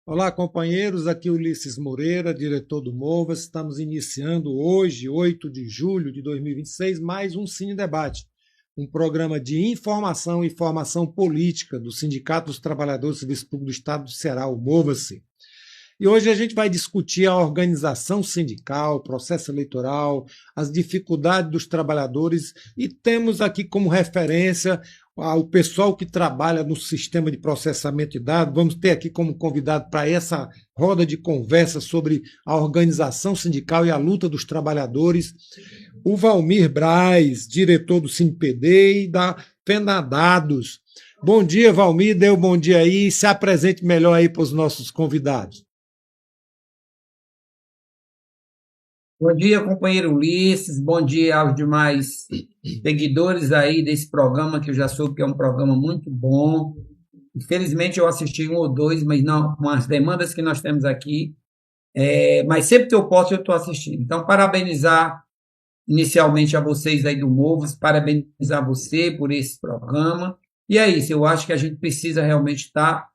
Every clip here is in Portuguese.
Olá, companheiros. Aqui é Ulisses Moreira, diretor do Movas. Estamos iniciando hoje, 8 de julho de 2026, mais um Cine Debate, um programa de informação e formação política do Sindicato dos Trabalhadores do Serviço Público do Estado do Ceará, o Mova-se. E hoje a gente vai discutir a organização sindical, o processo eleitoral, as dificuldades dos trabalhadores e temos aqui como referência o pessoal que trabalha no sistema de processamento de dados. Vamos ter aqui como convidado para essa roda de conversa sobre a organização sindical e a luta dos trabalhadores, o Valmir Braz, diretor do SINPD e da Fenadados. Bom dia, Valmir, dê um bom dia aí, se apresente melhor aí para os nossos convidados. Bom dia, companheiro Ulisses. Bom dia aos demais seguidores aí desse programa, que eu já soube que é um programa muito bom. Infelizmente, eu assisti um ou dois, mas não, com as demandas que nós temos aqui. Mas sempre que eu posso, eu estou assistindo. Então, parabenizar inicialmente a vocês aí do Movos, parabenizar você por esse programa. E é isso, eu acho que a gente precisa realmente estar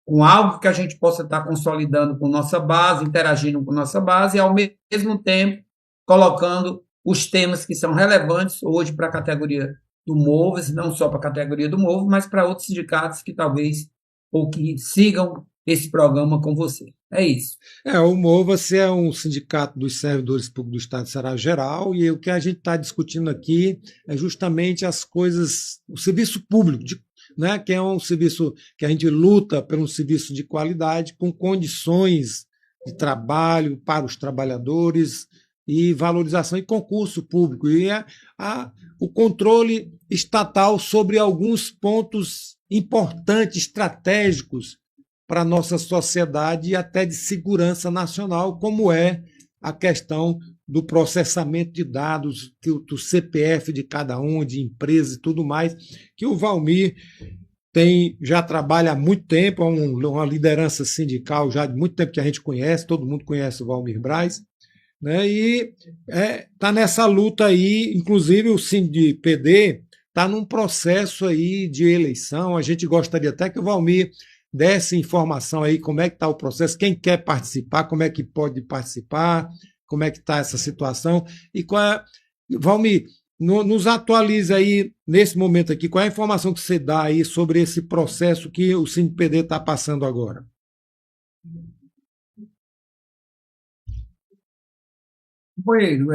com algo que a gente possa estar consolidando com nossa base, interagindo com nossa base, e ao mesmo tempo colocando os temas que são relevantes hoje para a categoria do Movas, não só para a categoria do Movo, mas para outros sindicatos que talvez ou que sigam esse programa com você. É isso. O Mova-se é um sindicato dos servidores públicos do Estado de Ceará geral e o que a gente está discutindo aqui é justamente as coisas, o serviço público, né, que é um serviço que a gente luta por um serviço de qualidade, com condições de trabalho para os trabalhadores e valorização e concurso público. E o controle estatal sobre alguns pontos importantes, estratégicos para a nossa sociedade e até de segurança nacional, como é a questão do processamento de dados, do CPF de cada um, de empresas e tudo mais, que o Valmir já trabalha há muito tempo, é uma liderança sindical já de muito tempo que a gente conhece, todo mundo conhece o Valmir Braz, né? E está nessa luta aí, inclusive o SINDPD está num processo aí de eleição. A gente gostaria até que o Valmir desse informação aí, como é que está o processo, quem quer participar, como é que pode participar, como é que está essa situação. E Valmir, nos atualize aí, nesse momento aqui, qual é a informação que você dá aí sobre esse processo que o SINPD está passando agora? Companheiro,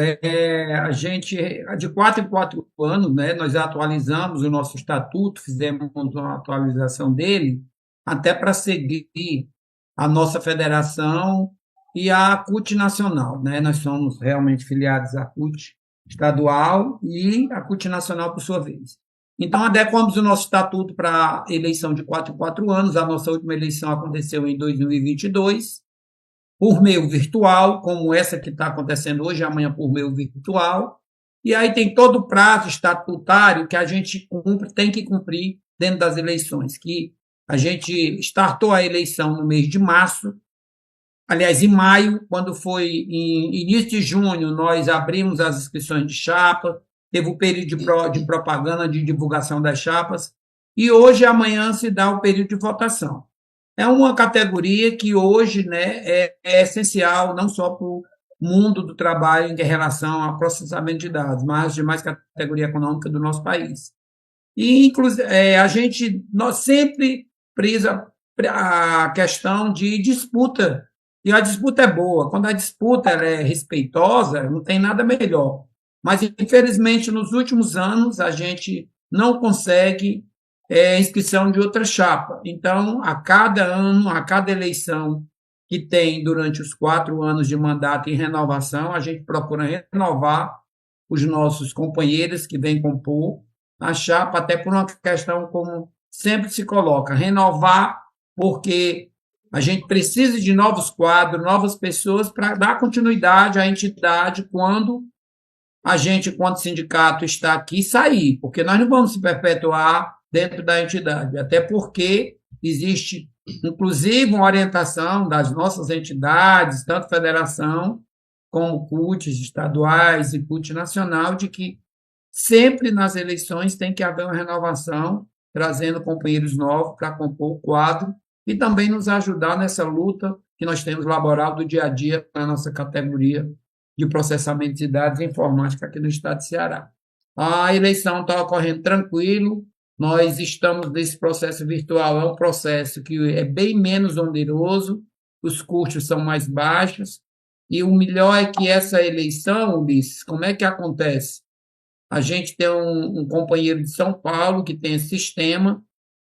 a gente, de 4 em 4 anos, né, nós atualizamos o nosso estatuto, fizemos uma atualização dele, até para seguir a nossa federação e a CUT nacional, né? Nós somos realmente filiados à CUT estadual e à CUT nacional, por sua vez. Então, adequamos o nosso estatuto para a eleição de 4 em 4 anos. A nossa última eleição aconteceu em 2022, por meio virtual, como essa que está acontecendo hoje, amanhã por meio virtual. E aí tem todo o prazo estatutário que a gente tem que cumprir dentro das eleições, que a gente startou a eleição no mês de março, aliás, em maio, quando foi em início de junho, nós abrimos as inscrições de chapa, teve o período de propaganda, de divulgação das chapas, e hoje e amanhã se dá o período de votação. É uma categoria que hoje, né, é essencial não só para o mundo do trabalho em relação ao processamento de dados, mas demais categoria econômica do nosso país. E, inclusive, nós sempre prisa a questão de disputa. E a disputa é boa. Quando a disputa ela é respeitosa, não tem nada melhor. Mas, infelizmente, nos últimos anos, a gente não consegue inscrição de outra chapa. Então, a cada ano, a cada eleição que tem durante os 4 anos de mandato em renovação, a gente procura renovar os nossos companheiros que vêm compor a chapa, até por uma questão como sempre se coloca, renovar, porque a gente precisa de novos quadros, novas pessoas para dar continuidade à entidade quando a gente, enquanto sindicato, está aqui e sair, porque nós não vamos se perpetuar dentro da entidade, até porque existe, inclusive, uma orientação das nossas entidades, tanto federação como CUTs estaduais e CUT nacional, de que sempre nas eleições tem que haver uma renovação, trazendo companheiros novos para compor o quadro e também nos ajudar nessa luta que nós temos laboral do dia a dia na nossa categoria de processamento de dados e informática aqui no estado de Ceará. A eleição está ocorrendo tranquilo, nós estamos nesse processo virtual, é um processo que é bem menos oneroso, os custos são mais baixos, e o melhor é que essa eleição, Ulisses, como é que acontece? A gente tem um companheiro de São Paulo que tem esse sistema,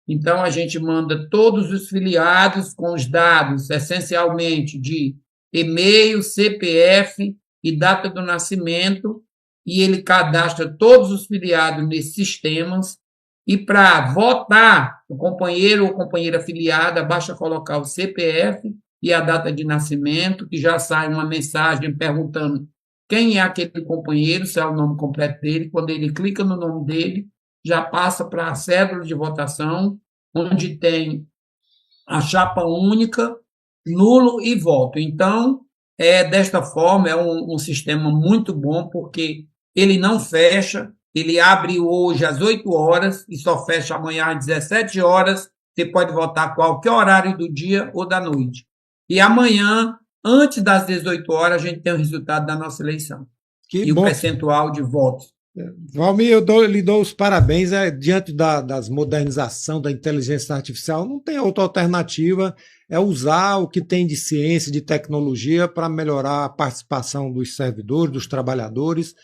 então a gente manda todos os filiados com os dados, essencialmente de e-mail, CPF e data do nascimento, e ele cadastra todos os filiados nesses sistemas, e para votar o companheiro ou companheira filiada, basta colocar o CPF e a data de nascimento, que já sai uma mensagem perguntando quem é aquele companheiro, se é o nome completo dele. Quando ele clica no nome dele, já passa para a cédula de votação, onde tem a chapa única, nulo e voto. Então, desta forma, é um sistema muito bom, porque ele não fecha, ele abre hoje às 8 horas e só fecha amanhã às 17 horas. Você pode votar qualquer horário do dia ou da noite. E amanhã, antes das 18 horas, a gente tem o resultado da nossa eleição. Que bom. O percentual de votos. Valmir, lhe dou os parabéns. Diante das modernização da inteligência artificial, não tem outra alternativa, é usar o que tem de ciência, de tecnologia para melhorar a participação dos servidores, dos trabalhadores,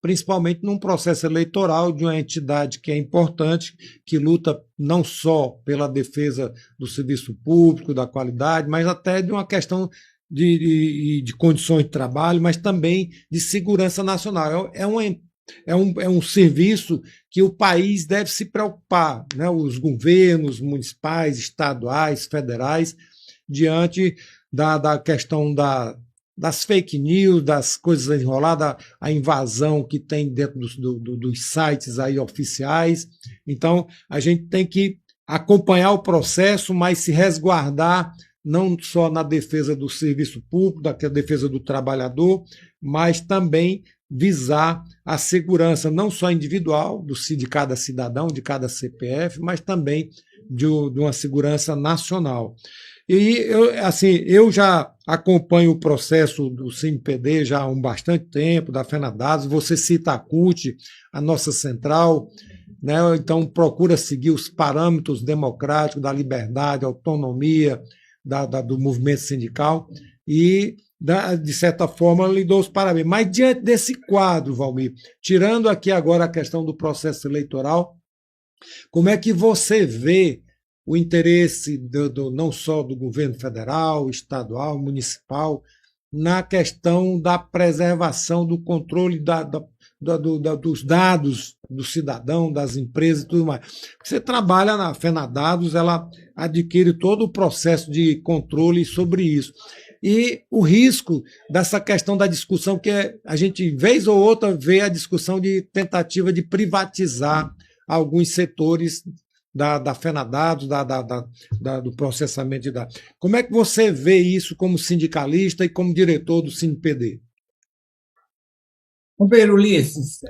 principalmente num processo eleitoral de uma entidade que é importante, que luta não só pela defesa do serviço público, da qualidade, mas até de uma questão de condições de trabalho, mas também de segurança nacional. É um serviço que o país deve se preocupar, né? Os governos municipais, estaduais, federais, diante da questão das fake news, das coisas enroladas, a invasão que tem dentro dos sites aí oficiais. Então, a gente tem que acompanhar o processo, mas se resguardar não só na defesa do serviço público, da defesa do trabalhador, mas também visar a segurança não só individual de cada cidadão, de cada CPF, mas também de uma segurança nacional. E eu já acompanho o processo do SIMPD já há bastante tempo, da FENADADOS. Você cita a CUT, a nossa central, né? Então procura seguir os parâmetros democráticos da liberdade, autonomia do movimento sindical e, de certa forma, lhe dou os parabéns. Mas diante desse quadro, Valmir, tirando aqui agora a questão do processo eleitoral, como é que você vê o interesse não só do governo federal, estadual, municipal, na questão da preservação do controle dos dados do cidadão, das empresas e tudo mais? Você trabalha na FENADADOS, ela adquire todo o processo de controle sobre isso. E o risco dessa questão da discussão, que a gente, vez ou outra, vê a discussão de tentativa de privatizar alguns setores da FENADADOS, do processamento de dados. Como é que você vê isso como sindicalista e como diretor do SIMPD? Companheiro Ulisses,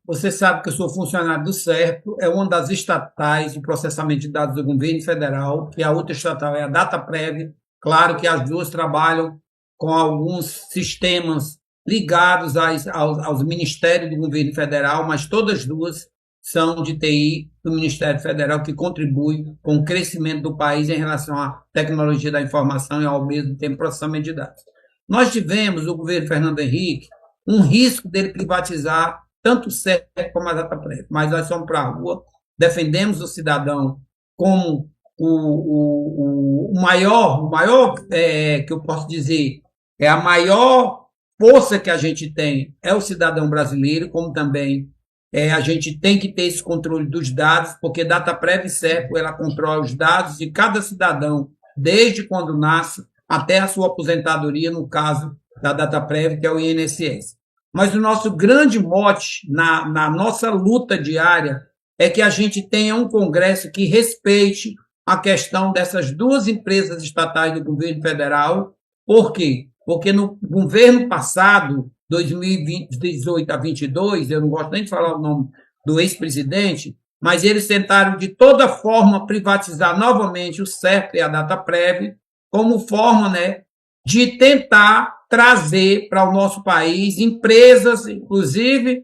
você sabe que eu sou funcionário do SERPRO, é uma das estatais de processamento de dados do governo federal, e a outra estatal é a DataPrev. Claro que as duas trabalham com alguns sistemas ligados aos ministérios do governo federal, mas todas duas são de TI do Ministério Federal, que contribui com o crescimento do país em relação à tecnologia da informação e, ao mesmo tempo, processamento de dados. Nós tivemos, no governo Fernando Henrique, um risco dele privatizar tanto o SERP como a DataPrev, mas nós fomos para a rua, defendemos o cidadão como o maior que eu posso dizer, a maior força que a gente tem é o cidadão brasileiro, como também a gente tem que ter esse controle dos dados, porque DataPrev e SERPRO, ela controla os dados de cada cidadão, desde quando nasce até a sua aposentadoria, no caso da DataPrev, que é o INSS. Mas o nosso grande mote na nossa luta diária é que a gente tenha um Congresso que respeite a questão dessas duas empresas estatais do governo federal. Por quê? Porque no governo passado, 2018 a 22, eu não gosto nem de falar o nome do ex-presidente, mas eles tentaram de toda forma privatizar novamente o CERP e a Dataprev, como forma, né, de tentar trazer para o nosso país empresas, inclusive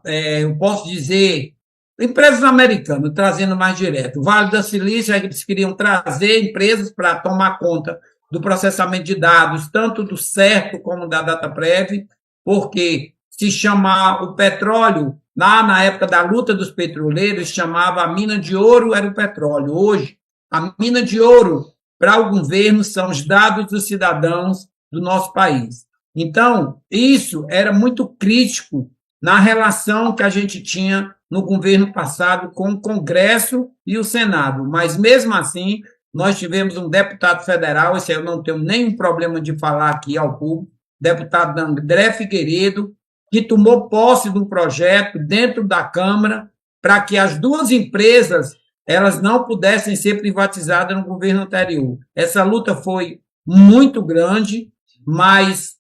eu posso dizer, empresas americanas, trazendo mais direto. O Vale da Silícia, eles queriam trazer empresas para tomar conta do processamento de dados, tanto do CERP como da Dataprev, porque se chamar o petróleo, lá na época da luta dos petroleiros, chamava a mina de ouro era o petróleo. Hoje, a mina de ouro para o governo são os dados dos cidadãos do nosso país. Então, isso era muito crítico na relação que a gente tinha no governo passado com o Congresso e o Senado. Mas, mesmo assim, nós tivemos um deputado federal, esse eu não tenho nenhum problema de falar aqui ao público, deputado André Figueiredo, que tomou posse de um projeto dentro da Câmara para que as duas empresas elas não pudessem ser privatizadas no governo anterior. Essa luta foi muito grande, mas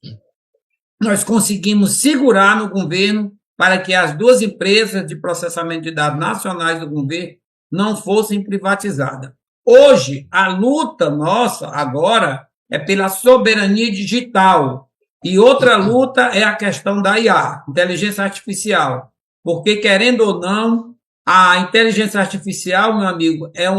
nós conseguimos segurar no governo para que as duas empresas de processamento de dados nacionais do governo não fossem privatizadas. Hoje, a luta nossa agora é pela soberania digital. E outra luta é a questão da IA, inteligência artificial. Porque, querendo ou não, a inteligência artificial, meu amigo, é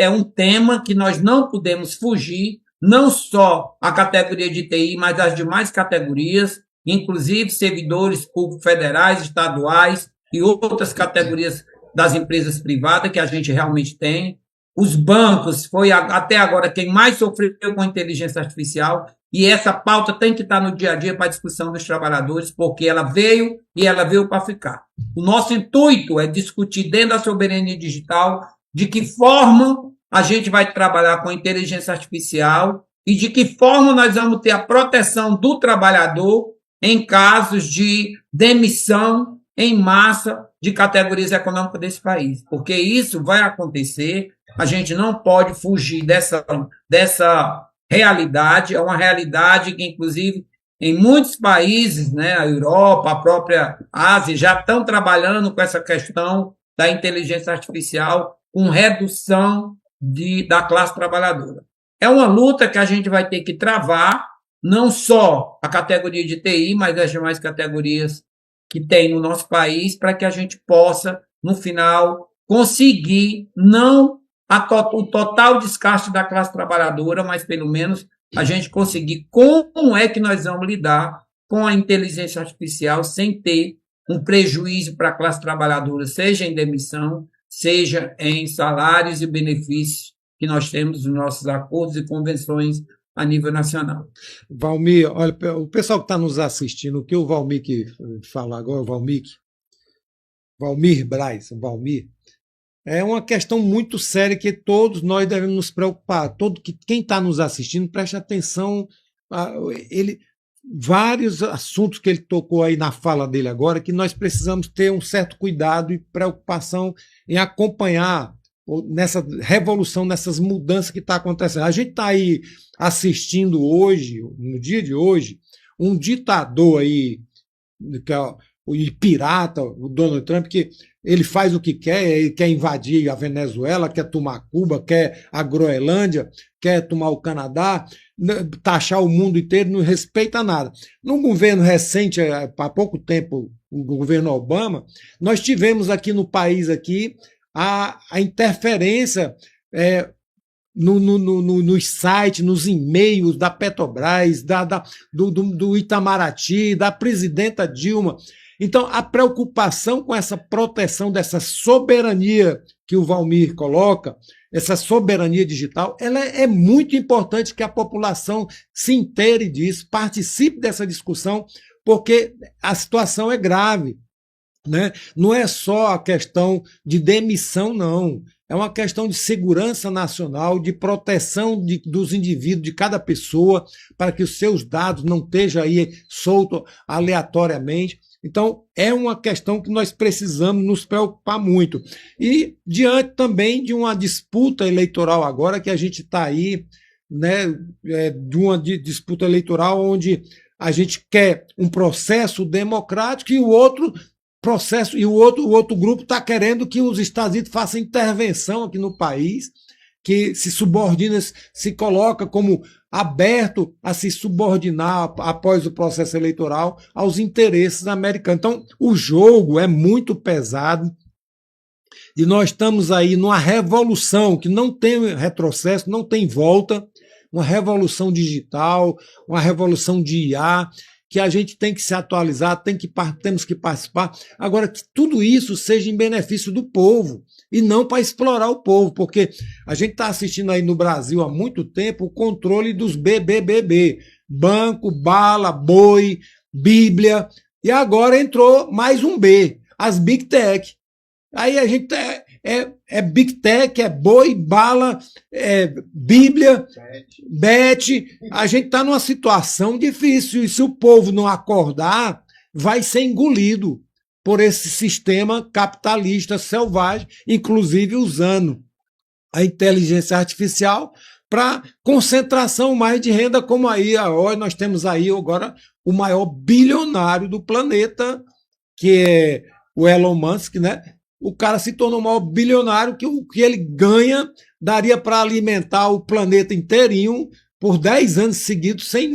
um tema que nós não podemos fugir, não só a categoria de TI, mas as demais categorias, inclusive servidores públicos federais, estaduais e outras categorias das empresas privadas que a gente realmente tem. Os bancos foi até agora quem mais sofreu com a inteligência artificial, e essa pauta tem que estar no dia a dia para a discussão dos trabalhadores, porque ela veio e ela veio para ficar. O nosso intuito é discutir dentro da soberania digital de que forma a gente vai trabalhar com a inteligência artificial e de que forma nós vamos ter a proteção do trabalhador em casos de demissão em massa de categorias econômicas desse país, porque isso vai acontecer, a gente não pode fugir dessa realidade, é uma realidade que, inclusive, em muitos países, né, a Europa, a própria Ásia, já estão trabalhando com essa questão da inteligência artificial, com redução da classe trabalhadora. É uma luta que a gente vai ter que travar, não só a categoria de TI, mas as demais categorias que tem no nosso país, para que a gente possa, no final, conseguir não o total desgaste da classe trabalhadora, mas pelo menos a gente conseguir como é que nós vamos lidar com a inteligência artificial sem ter um prejuízo para a classe trabalhadora, seja em demissão, seja em salários e benefícios que nós temos nos nossos acordos e convenções a nível nacional. Valmir, olha, o pessoal que está nos assistindo, o que o Valmir que fala agora, Valmir Braz, é uma questão muito séria que todos nós devemos nos preocupar. Quem está nos assistindo, preste atenção. Vários assuntos que ele tocou aí na fala dele agora, que nós precisamos ter um certo cuidado e preocupação em acompanhar nessa revolução, nessas mudanças que está acontecendo. A gente está aí assistindo hoje, no dia de hoje, um ditador aí, que é o pirata, o Donald Trump, que ele faz o que quer, ele quer invadir a Venezuela, quer tomar Cuba, quer a Groenlândia, quer tomar o Canadá, taxar o mundo inteiro, não respeita nada. No governo recente, há pouco tempo, o governo Obama, nós tivemos aqui no país a interferência nos sites, nos e-mails da Petrobras, do Itamaraty, da presidenta Dilma. Então, a preocupação com essa proteção dessa soberania que o Valmir coloca, essa soberania digital, ela é muito importante que a população se inteire disso, participe dessa discussão, porque a situação é grave. Né? Não é só a questão de demissão, não. É uma questão de segurança nacional, de proteção dos indivíduos, de cada pessoa, para que os seus dados não estejam aí soltos aleatoriamente. Então, é uma questão que nós precisamos nos preocupar muito. E diante também de uma disputa eleitoral agora, que a gente está aí, né, de uma disputa eleitoral onde a gente quer um processo democrático e o outro processo, e o outro grupo está querendo que os Estados Unidos façam intervenção aqui no país, que se subordina, se coloca como aberto a se subordinar após o processo eleitoral aos interesses americanos. Então, o jogo é muito pesado e nós estamos aí numa revolução que não tem retrocesso, não tem volta, uma revolução digital, uma revolução de IA, que a gente tem que se atualizar, temos que participar. Agora, que tudo isso seja em benefício do povo e não para explorar o povo, porque a gente está assistindo aí no Brasil há muito tempo o controle dos BBBB, banco, bala, boi, Bíblia, e agora entrou mais um B, as Big Tech. Aí a gente é Big Tech, é boi, bala, é Bíblia, Bet. A gente está numa situação difícil e se o povo não acordar, vai ser engolido por esse sistema capitalista selvagem, inclusive usando a inteligência artificial para concentração mais de renda, como aí nós temos aí agora o maior bilionário do planeta, que é o Elon Musk, né? O cara se tornou o maior bilionário, que o que ele ganha daria para alimentar o planeta inteirinho por 10 anos seguidos, sem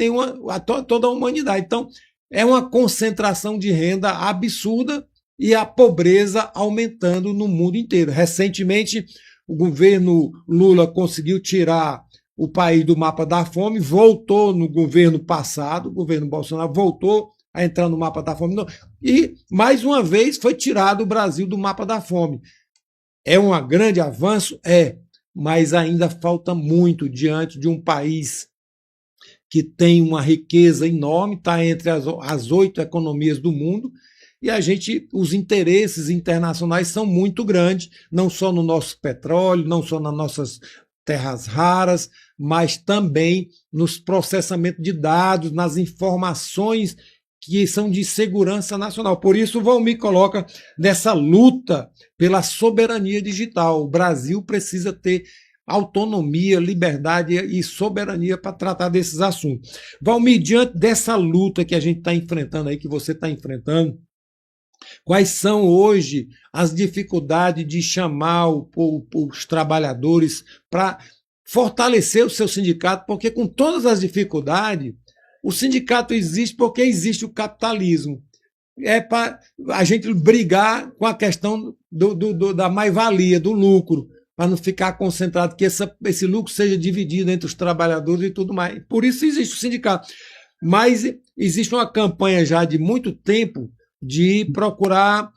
toda a humanidade. Então, é uma concentração de renda absurda e a pobreza aumentando no mundo inteiro. Recentemente, o governo Lula conseguiu tirar o país do mapa da fome, voltou no governo passado, o governo Bolsonaro voltou a entrar no mapa da fome, e mais uma vez foi tirado o Brasil do mapa da fome. É um grande avanço? É, mas ainda falta muito diante de um país que tem uma riqueza enorme, está entre as 8 economias do mundo, e os interesses internacionais são muito grandes, não só no nosso petróleo, não só nas nossas terras raras, mas também nos processamentos de dados, nas informações que são de segurança nacional. Por isso, o Valmir coloca nessa luta pela soberania digital. O Brasil precisa ter autonomia, liberdade e soberania para tratar desses assuntos. Valmir, diante dessa luta que a gente está enfrentando aí, que você está enfrentando, quais são hoje as dificuldades de chamar os trabalhadores para fortalecer o seu sindicato? Porque com todas as dificuldades, o sindicato existe porque existe o capitalismo. É para a gente brigar com a questão da mais-valia, do lucro, para não ficar concentrado, que esse lucro seja dividido entre os trabalhadores e tudo mais. Por isso existe o sindicato. Mas existe uma campanha já de muito tempo de procurar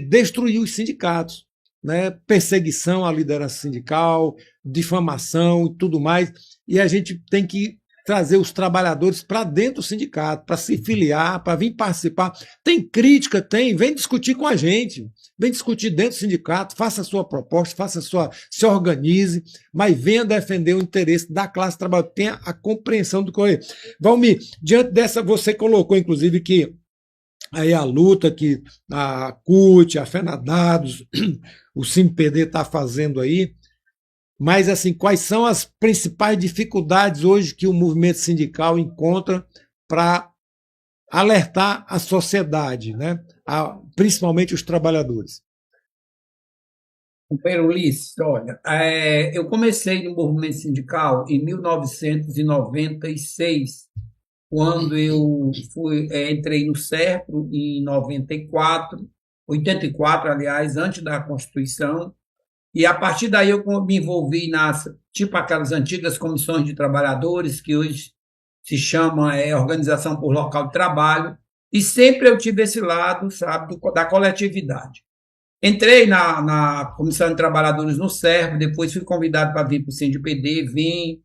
destruir os sindicatos, né? Perseguição à liderança sindical, difamação e tudo mais. E a gente tem que trazer os trabalhadores para dentro do sindicato, para se filiar, para vir participar. Tem crítica? Tem. Vem discutir com a gente. Vem discutir dentro do sindicato, faça a sua proposta, se organize, mas venha defender o interesse da classe trabalhadora. Tenha a compreensão do que. Valmir, diante dessa, você colocou, inclusive, que aí a luta que a CUT, a FENADADOS, o SIMPD está fazendo aí. Mas, assim, quais são as principais dificuldades hoje que o movimento sindical encontra para alertar a sociedade, né? Principalmente os trabalhadores? Companheiro Ulisses, olha, eu comecei no movimento sindical em 1996, quando eu entrei no SERPRO em 84, aliás, antes da Constituição. E a partir daí eu me envolvi aquelas antigas comissões de trabalhadores, que hoje se chama Organização por Local de Trabalho, e sempre eu tive esse lado, sabe, da coletividade. Entrei na Comissão de Trabalhadores no SERPRO, depois fui convidado para vir para o SINDPD, vim,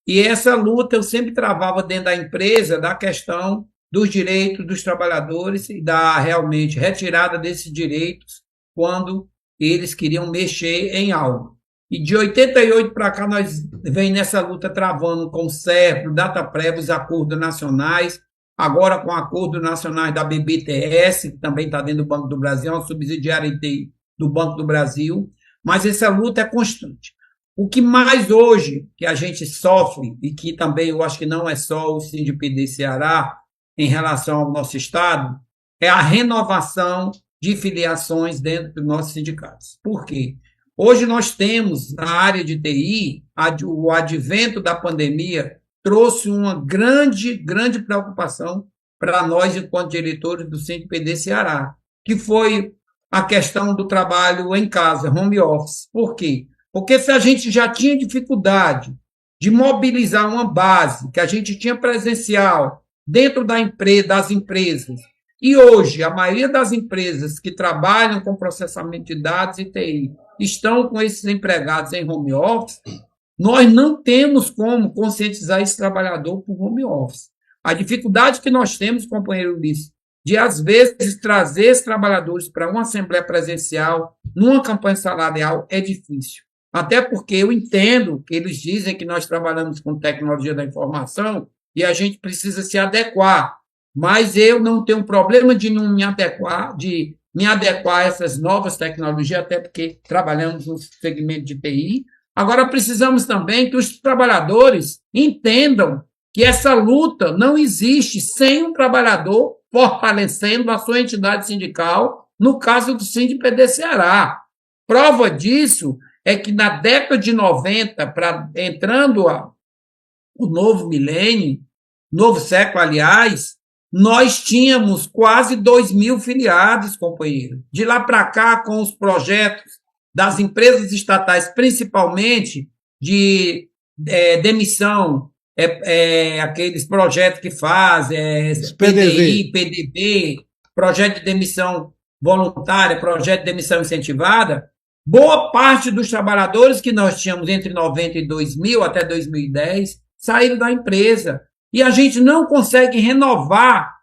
e essa luta eu sempre travava dentro da empresa da questão dos direitos dos trabalhadores e da realmente retirada desses direitos quando eles queriam mexer em algo. E de 88 para cá, nós vem nessa luta travando com o SERPRO, DataPrev, os acordos nacionais, agora com acordos nacionais da BBTS, que também está dentro do Banco do Brasil, é uma subsidiária do Banco do Brasil, mas essa luta é constante. O que mais hoje que a gente sofre, e que também eu acho que não é só o SINDPD Ceará, em relação ao nosso Estado, é a renovação de filiações dentro dos nossos sindicatos. Por quê? Hoje nós temos, na área de TI, o advento da pandemia trouxe uma grande preocupação para nós, enquanto diretores do SINDPD Ceará, que foi a questão do trabalho em casa, home office. Por quê? Porque se a gente já tinha dificuldade de mobilizar uma base que a gente tinha presencial dentro das empresas, e hoje a maioria das empresas que trabalham com processamento de dados e TI estão com esses empregados em home office, nós não temos como conscientizar esse trabalhador por home office. A dificuldade que nós temos, companheiro Ulisses, de, às vezes, trazer esses trabalhadores para uma assembleia presencial, numa campanha salarial, é difícil. Até porque eu entendo que eles dizem que nós trabalhamos com tecnologia da informação e a gente precisa se adequar. Mas eu não tenho problema de não me adequar, a essas novas tecnologias, até porque trabalhamos no segmento de TI. Agora, precisamos também que os trabalhadores entendam que essa luta não existe sem um trabalhador fortalecendo a sua entidade sindical, no caso do SINDPD Ceará. Prova disso é que na década de 90, entrando o novo milênio, novo século, aliás, nós tínhamos quase 2.000 filiados, companheiro. De lá para cá, com os projetos das empresas estatais, principalmente de demissão, aqueles projetos que fazem, PDI, PDB, projeto de demissão voluntária, projeto de demissão incentivada, boa parte dos trabalhadores que nós tínhamos entre 90 e 2000 até 2010 saíram da empresa. E a gente não consegue renovar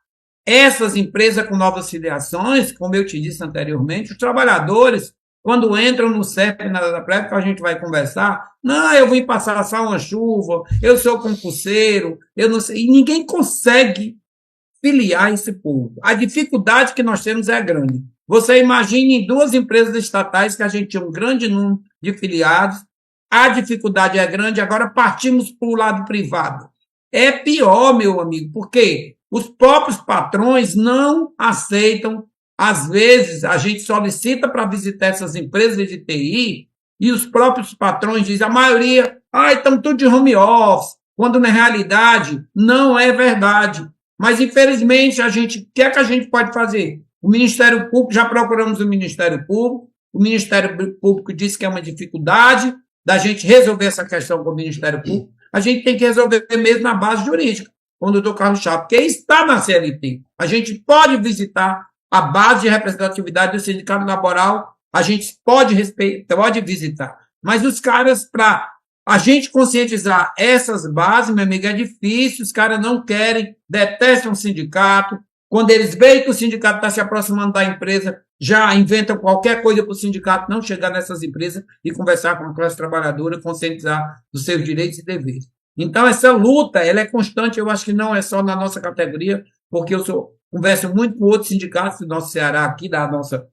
essas empresas com novas filiações, como eu te disse anteriormente. Os trabalhadores, quando entram no CEP na data prévia, que a gente vai conversar, não, eu vim passar só uma chuva, eu sou concurseiro, eu não sei. E ninguém consegue filiar esse povo. A dificuldade que nós temos é grande. Você imagine em 2 empresas estatais que a gente tinha um grande número de filiados, a dificuldade é grande, agora partimos para o lado privado. É pior, meu amigo, porque os próprios patrões não aceitam. Às vezes, a gente solicita para visitar essas empresas de TI e os próprios patrões dizem, a maioria, estão tudo de home office, quando na realidade não é verdade. Mas, infelizmente, o que é que a gente pode fazer? O Ministério Público, já procuramos o Ministério Público disse que é uma dificuldade da gente resolver essa questão com o Ministério Público. A gente tem que resolver mesmo na base jurídica, com o doutor Carlos Chapo, porque está na CLT. A gente pode visitar a base de representatividade do sindicato laboral, a gente pode visitar. Mas os caras, para a gente conscientizar essas bases, meu amigo, é difícil, os caras não querem, detestam o sindicato. Quando eles veem que o sindicato está se aproximando da empresa, já inventam qualquer coisa para o sindicato não chegar nessas empresas e conversar com a classe trabalhadora, conscientizar dos seus direitos e deveres. Então, essa luta, ela é constante, eu acho que não é só na nossa categoria, porque eu converso muito com outros sindicatos do nosso Ceará, aqui da nossa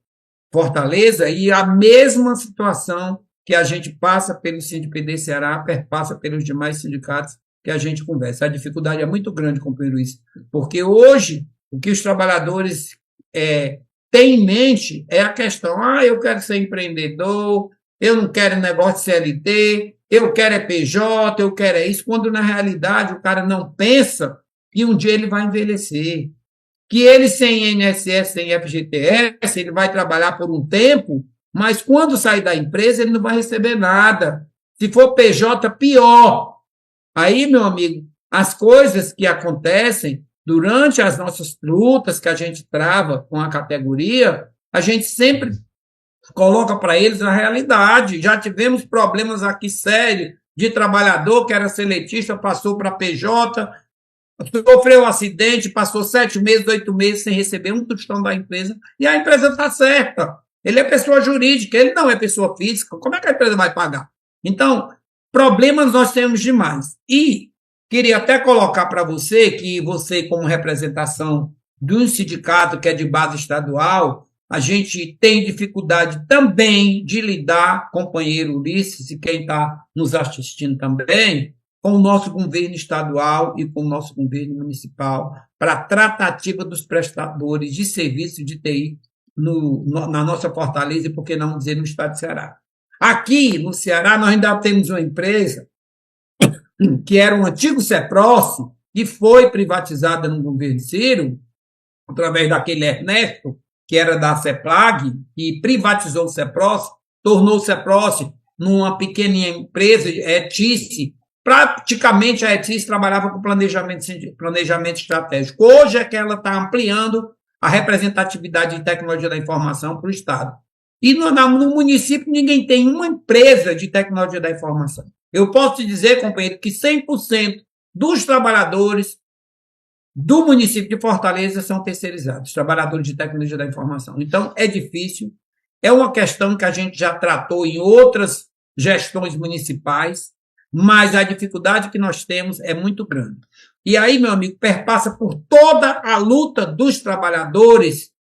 Fortaleza, e a mesma situação que a gente passa pelo SINDPD Ceará, perpassa pelos demais sindicatos que a gente conversa. A dificuldade é muito grande, companheiro Luiz, porque hoje o que os trabalhadores têm em mente é a questão, eu quero ser empreendedor, eu não quero negócio de CLT, eu quero PJ, eu quero isso, quando na realidade o cara não pensa que um dia ele vai envelhecer, que ele sem INSS, sem FGTS, ele vai trabalhar por um tempo, mas quando sair da empresa ele não vai receber nada. Se for PJ, pior. Aí, meu amigo, as coisas que acontecem durante as nossas lutas que a gente trava com a categoria, a gente sempre coloca para eles a realidade. Já tivemos problemas aqui sérios de trabalhador que era seletista, passou para PJ, sofreu um acidente, passou 7 meses, 8 meses sem receber um tostão da empresa, e a empresa está certa. Ele é pessoa jurídica, ele não é pessoa física. Como é que a empresa vai pagar? Então, problemas nós temos demais. E queria até colocar para você que você, como representação de um sindicato que é de base estadual, a gente tem dificuldade também de lidar, companheiro Ulisses, e quem está nos assistindo também, com o nosso governo estadual e com o nosso governo municipal para a tratativa dos prestadores de serviço de TI na nossa Fortaleza, e por que não dizer no estado de Ceará. Aqui, no Ceará, nós ainda temos uma empresa que era um antigo CEPROS, que foi privatizada no governo Ciro, através daquele Ernesto, que era da CEPLAG, que privatizou o CEPROS, tornou o CEPROS numa pequena empresa, ETICE. Praticamente a ETICE trabalhava com planejamento estratégico. Hoje é que ela está ampliando a representatividade de tecnologia da informação para o Estado. E no município ninguém tem uma empresa de tecnologia da informação. Eu posso te dizer, companheiro, que 100% dos trabalhadores do município de Fortaleza são terceirizados, trabalhadores de tecnologia da informação. Então, é difícil, é uma questão que a gente já tratou em outras gestões municipais, mas a dificuldade que nós temos é muito grande. E aí, meu amigo, perpassa por toda a luta dos trabalhadores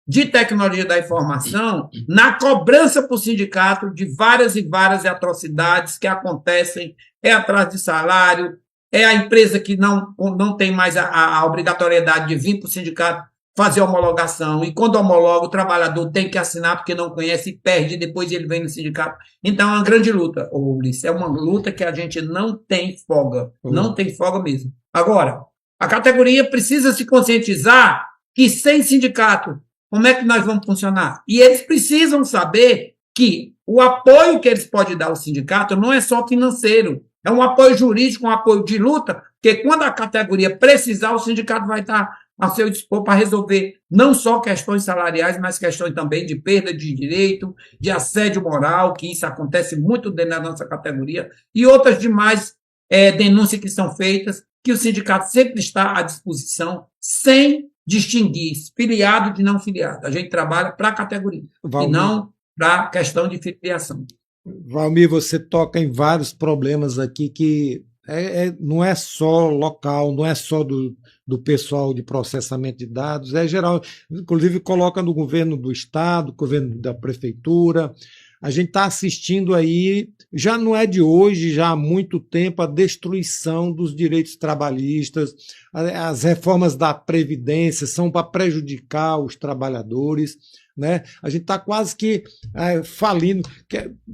de tecnologia da informação na cobrança para o sindicato de várias e várias atrocidades que acontecem, é atraso de salário, é a empresa que não tem mais a obrigatoriedade de vir para o sindicato fazer homologação, e quando homologa, o trabalhador tem que assinar porque não conhece e perde, e depois ele vem no sindicato. Então, é uma grande luta, Ulisses, é uma luta que a gente não tem folga, não tem folga mesmo. Agora, a categoria precisa se conscientizar que sem sindicato, como é que nós vamos funcionar? E eles precisam saber que o apoio que eles podem dar ao sindicato não é só financeiro, é um apoio jurídico, um apoio de luta, porque quando a categoria precisar, o sindicato vai estar a seu dispor para resolver não só questões salariais, mas questões também de perda de direito, de assédio moral, que isso acontece muito dentro da nossa categoria, e outras demais denúncias que são feitas, que o sindicato sempre está à disposição, sem distinguir filiado de não filiado. A gente trabalha para a categoria, e não para a questão de filiação. Valmir, você toca em vários problemas aqui que não é só local, não é só do pessoal de processamento de dados, é geral. Inclusive, coloca no governo do Estado, governo da Prefeitura. A gente está assistindo aí, já não é de hoje, já há muito tempo, a destruição dos direitos trabalhistas, as reformas da Previdência são para prejudicar os trabalhadores, né? A gente está quase que falindo,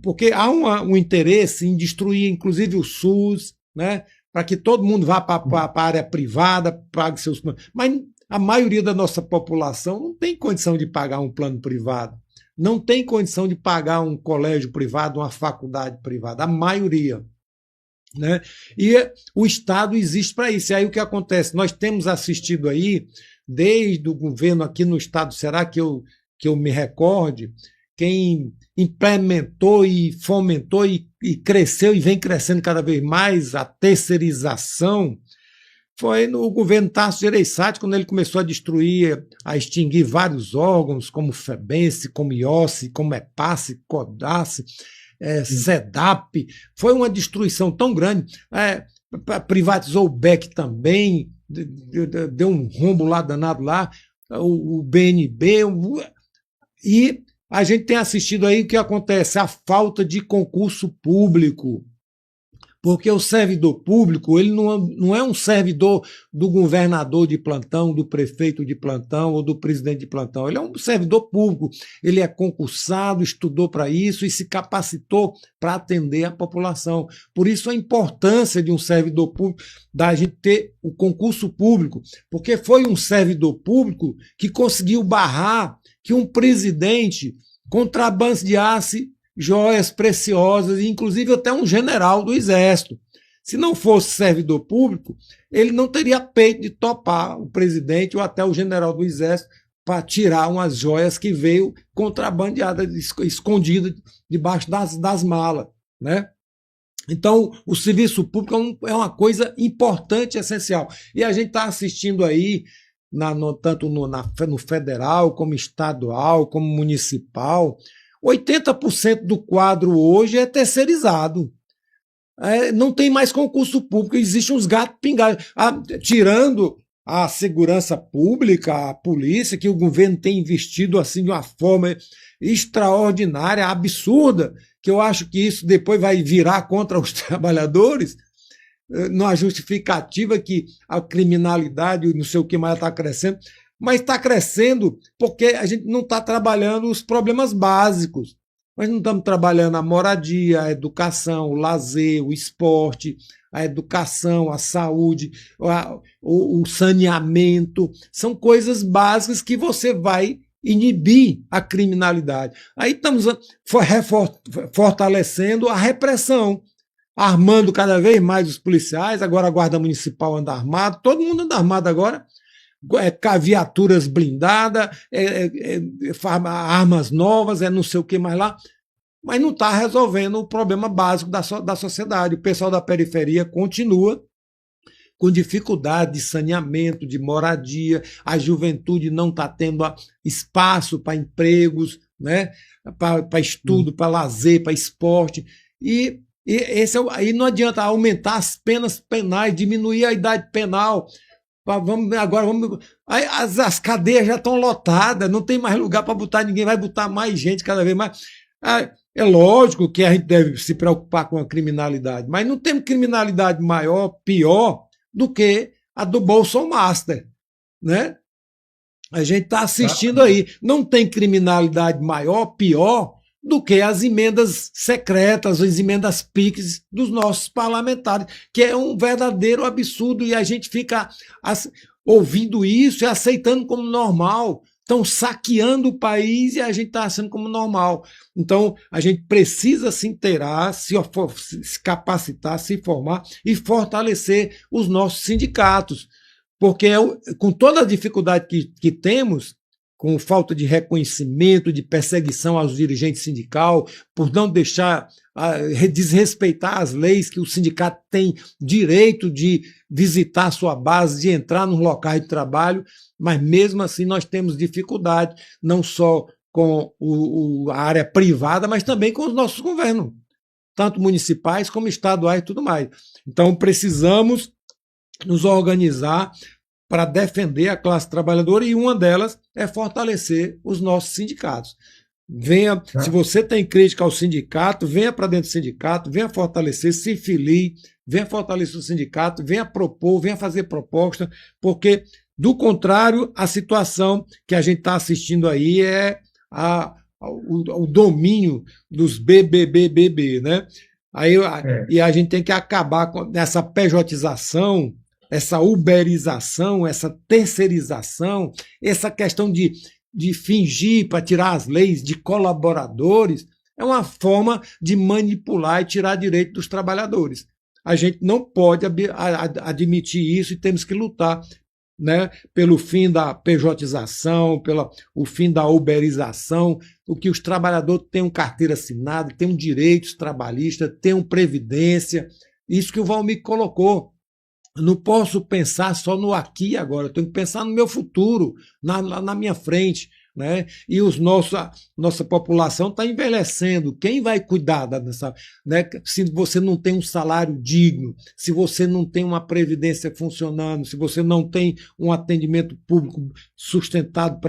porque há um interesse em destruir, inclusive, o SUS, né? Para que todo mundo vá para a área privada, pague seus planos. Mas a maioria da nossa população não tem condição de pagar um plano privado, não tem condição de pagar um colégio privado, uma faculdade privada, a maioria. Né? E o Estado existe para isso. E aí o que acontece? Nós temos assistido aí, desde o governo aqui no Estado do Ceará, que eu me recorde, quem implementou e fomentou e cresceu e vem crescendo cada vez mais a terceirização foi no governo Tasso Gereissati, quando ele começou a extinguir vários órgãos, como o FEBENSE, como IOSSE, como EPASSE, CODASSE, SEDAP. Foi uma destruição tão grande. Privatizou o BEC também, deu um rombo lá danado lá, o BNB, e a gente tem assistido aí o que acontece, a falta de concurso público. Porque o servidor público, ele não é um servidor do governador de plantão, do prefeito de plantão ou do presidente de plantão. Ele é um servidor público. Ele é concursado, estudou para isso e se capacitou para atender a população. Por isso a importância de um servidor público, da gente ter o concurso público, porque foi um servidor público que conseguiu barrar que um presidente contrabandeasse joias preciosas, inclusive até um general do Exército. Se não fosse servidor público, ele não teria peito de topar o presidente ou até o general do Exército para tirar umas joias que veio contrabandeada, escondida debaixo das malas, né? Então, o serviço público é uma coisa importante e essencial. E a gente está assistindo aí, tanto no federal, como estadual, como municipal, 80% do quadro hoje é terceirizado. Não tem mais concurso público, existem uns gatos pingados. Tirando a segurança pública, a polícia, que o governo tem investido assim de uma forma extraordinária, absurda, que eu acho que isso depois vai virar contra os trabalhadores, numa justificativa que a criminalidade, não sei o que mais está crescendo. mas está crescendo porque a gente não está trabalhando os problemas básicos. Nós não estamos trabalhando a moradia, a educação, o lazer, o esporte, a educação, a saúde, o saneamento. São coisas básicas que você vai inibir a criminalidade. Aí estamos fortalecendo a repressão, armando cada vez mais os policiais. Agora a Guarda Municipal anda armado, todo mundo anda armado agora. Viaturas blindadas, armas novas, não sei o que mais lá, mas não está resolvendo o problema básico da sociedade. O pessoal da periferia continua com dificuldade de saneamento, de moradia, a juventude não está tendo espaço para empregos, né? Para estudo, para lazer, para esporte. E aí não adianta aumentar as penas penais, diminuir a idade penal. As cadeias já estão lotadas, não tem mais lugar para botar ninguém, vai botar mais gente cada vez mais. É lógico que a gente deve se preocupar com a criminalidade, mas não tem criminalidade maior, pior, do que a do Bolsonaro, né? A gente está assistindo aí. Não tem criminalidade maior, pior, do que as emendas secretas, as emendas PIX dos nossos parlamentares, que é um verdadeiro absurdo, e a gente fica ouvindo isso e aceitando como normal. Estão saqueando o país e a gente está achando como normal. Então, a gente precisa se inteirar, se capacitar, se formar e fortalecer os nossos sindicatos. Porque com toda a dificuldade que temos, com falta de reconhecimento, de perseguição aos dirigentes sindicais, por não deixar, desrespeitar as leis que o sindicato tem direito de visitar a sua base, de entrar nos locais de trabalho, mas mesmo assim nós temos dificuldade, não só com a área privada, mas também com os nossos governos, tanto municipais como estaduais e tudo mais. Então precisamos nos organizar para defender a classe trabalhadora, e uma delas é fortalecer os nossos sindicatos. Venha, se você tem crítica ao sindicato, venha para dentro do sindicato, venha fortalecer, se filie, venha fortalecer o sindicato, venha propor, venha fazer proposta, porque, do contrário, a situação que a gente está assistindo aí é o domínio dos BBBBB, né? E a gente tem que acabar com essa pejotização, essa uberização, essa terceirização, essa questão de fingir para tirar as leis de colaboradores, é uma forma de manipular e tirar direito dos trabalhadores. A gente não pode admitir isso e temos que lutar, né, pelo fim da pejotização, pelo fim da uberização, o que os trabalhadores tenham carteira assinada, tenham direitos trabalhistas, tenham previdência, isso que o Valmir colocou. Eu não posso pensar só no aqui e agora, eu tenho que pensar no meu futuro, na minha frente, né? E nossa população está envelhecendo. Quem vai cuidar dessa, né? Se você não tem um salário digno, se você não tem uma previdência funcionando, se você não tem um atendimento público sustentado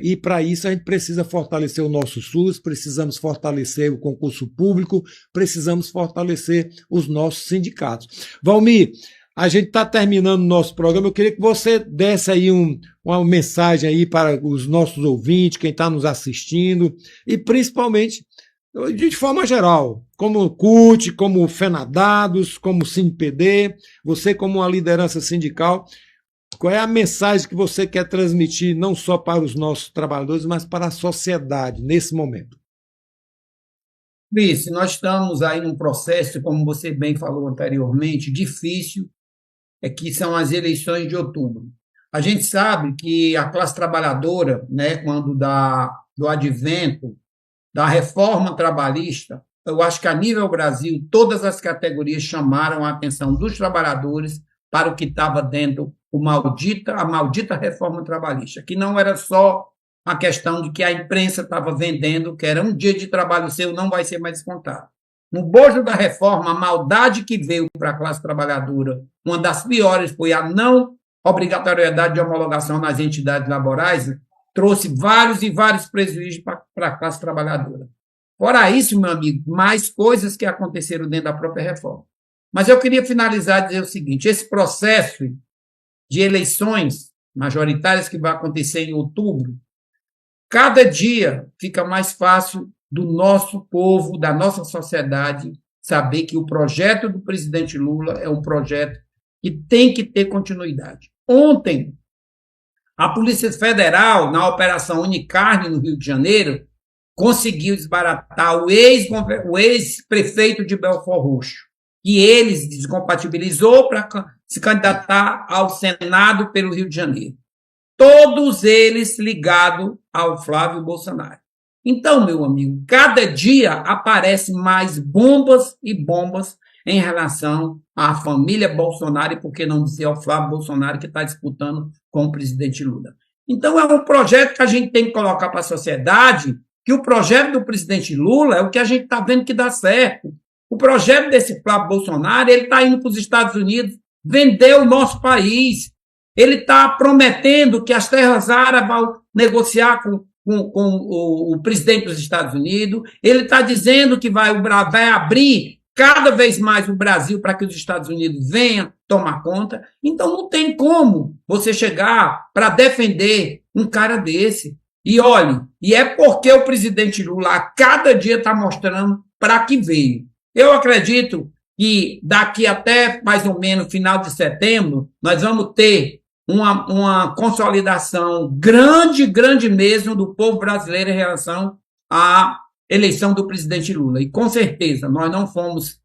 e para isso a gente precisa fortalecer o nosso SUS, precisamos fortalecer o concurso público, precisamos fortalecer os nossos sindicatos. Valmir, a gente está terminando o nosso programa. Eu queria que você desse aí uma mensagem aí para os nossos ouvintes, quem está nos assistindo, e principalmente, de forma geral, como CUT, como FENADADOS, como SINPD, você como uma liderança sindical, qual é a mensagem que você quer transmitir não só para os nossos trabalhadores, mas para a sociedade nesse momento? Cris, nós estamos aí num processo, como você bem falou anteriormente, difícil, que são as eleições de outubro. A gente sabe que a classe trabalhadora, né, quando do advento da reforma trabalhista, eu acho que a nível Brasil, todas as categorias chamaram a atenção dos trabalhadores para o que estava dentro a maldita reforma trabalhista, que não era só a questão de que a imprensa estava vendendo, que era um dia de trabalho seu, não vai ser mais descontado. No bojo da reforma, a maldade que veio para a classe trabalhadora, uma das piores foi a não obrigatoriedade de homologação nas entidades laborais, trouxe vários e vários prejuízos para a classe trabalhadora. Fora isso, meu amigo, mais coisas que aconteceram dentro da própria reforma. Mas eu queria finalizar e dizer o seguinte: esse processo de eleições majoritárias que vai acontecer em outubro, cada dia fica mais fácil do nosso povo, da nossa sociedade, saber que o projeto do presidente Lula é um projeto que tem que ter continuidade. Ontem, a Polícia Federal, na Operação Unicarne, no Rio de Janeiro, conseguiu desbaratar o ex-prefeito de Belford Roxo, que ele se descompatibilizou para se candidatar ao Senado pelo Rio de Janeiro. Todos eles ligados ao Flávio Bolsonaro. Então, meu amigo, cada dia aparecem mais bombas e bombas em relação à família Bolsonaro, e por que não dizer ao Flávio Bolsonaro, que está disputando com o presidente Lula. Então, é um projeto que a gente tem que colocar para a sociedade, que o projeto do presidente Lula é o que a gente está vendo que dá certo. O projeto desse Flávio Bolsonaro, ele está indo para os Estados Unidos vender o nosso país. Ele está prometendo que as terras árabes vão negociar com o presidente dos Estados Unidos. Ele está dizendo que vai abrir cada vez mais o Brasil para que os Estados Unidos venham tomar conta. Então, não tem como você chegar para defender um cara desse. E olhe, e é porque o presidente Lula a cada dia está mostrando para que veio. Eu acredito que daqui até mais ou menos final de setembro, nós vamos ter uma consolidação grande mesmo do povo brasileiro em relação à eleição do presidente Lula. E com certeza, nós não fomos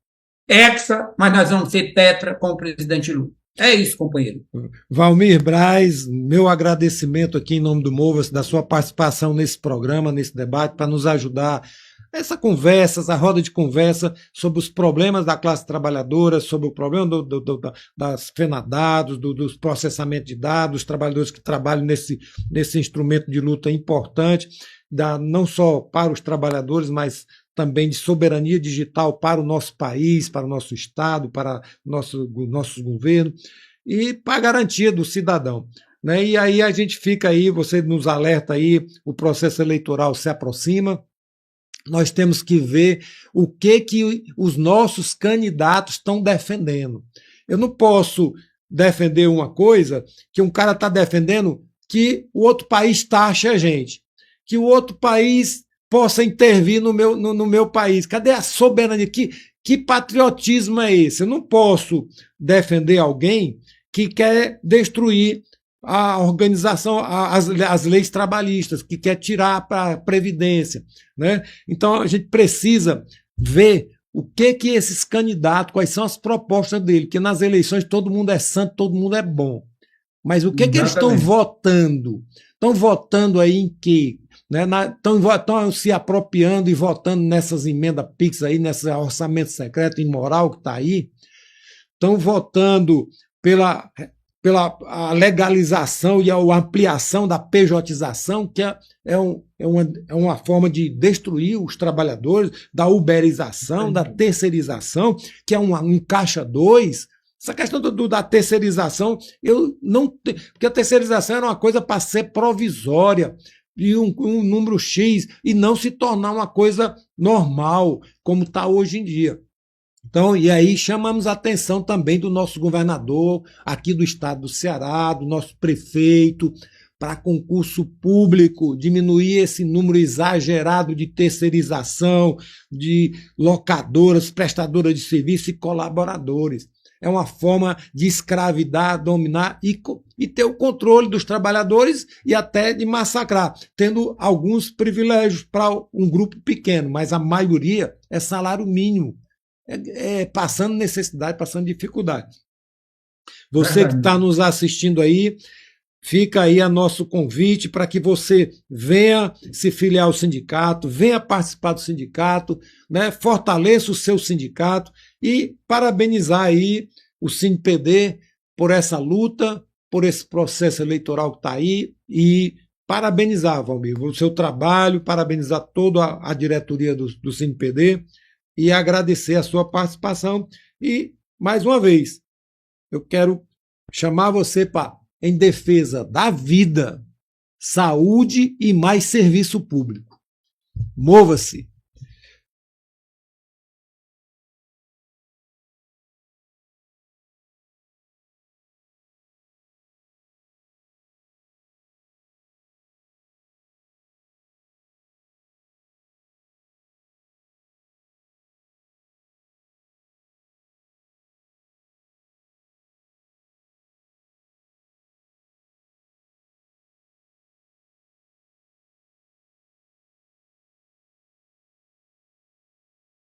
hexa, mas nós vamos ser tetra com o presidente Lula. É isso, companheiro. Valmir Braz, meu agradecimento aqui em nome do Mova-se, da sua participação nesse programa, nesse debate, para nos ajudar essa conversa, essa roda de conversa sobre os problemas da classe trabalhadora, sobre o problema das FENADADOS, dos processamentos de dados, dos trabalhadores que trabalham nesse instrumento de luta importante, não só para os trabalhadores, mas também de soberania digital para o nosso país, para o nosso Estado, para nossos governos, e para a garantia do cidadão. Né? E aí a gente fica aí, você nos alerta aí, o processo eleitoral se aproxima, nós temos que ver o que os nossos candidatos estão defendendo. Eu não posso defender uma coisa que um cara está defendendo que o outro país taxe a gente, que o outro país possa intervir no meu país. Cadê a soberania? Que patriotismo é esse? Eu não posso defender alguém que quer destruir a organização, as leis trabalhistas, que quer tirar para a Previdência. Né? Então, a gente precisa ver o que esses candidatos, quais são as propostas dele, que nas eleições todo mundo é santo, todo mundo é bom. Mas o que eles estão votando? Estão votando aí em quê? Estão se apropriando e votando nessas emendas PIX aí, nesse orçamento secreto imoral que está aí. Estão votando pela a legalização e a ampliação da pejotização, que é uma forma de destruir os trabalhadores, da uberização, da terceirização, que é um caixa 2. Essa questão da terceirização, porque a terceirização era uma coisa para ser provisória, e um número X, e não se tornar uma coisa normal, como está hoje em dia. Então, e aí chamamos a atenção também do nosso governador aqui do estado do Ceará, do nosso prefeito, para concurso público, diminuir esse número exagerado de terceirização, de locadoras, prestadoras de serviço e colaboradores. É uma forma de escravidar, dominar e ter o controle dos trabalhadores e até de massacrar, tendo alguns privilégios para um grupo pequeno, mas a maioria é salário mínimo. Passando necessidade, passando dificuldade. Você que está nos assistindo aí, fica aí a nosso convite para que você venha se filiar ao sindicato, venha participar do sindicato, né? Fortaleça o seu sindicato e parabenizar aí o SINPD por essa luta, por esse processo eleitoral que está aí e parabenizar, Valmir, o seu trabalho, parabenizar toda a diretoria do SINPD e agradecer a sua participação. E, mais uma vez, eu quero chamar você para, em defesa da vida, saúde e mais serviço público. Mova-se!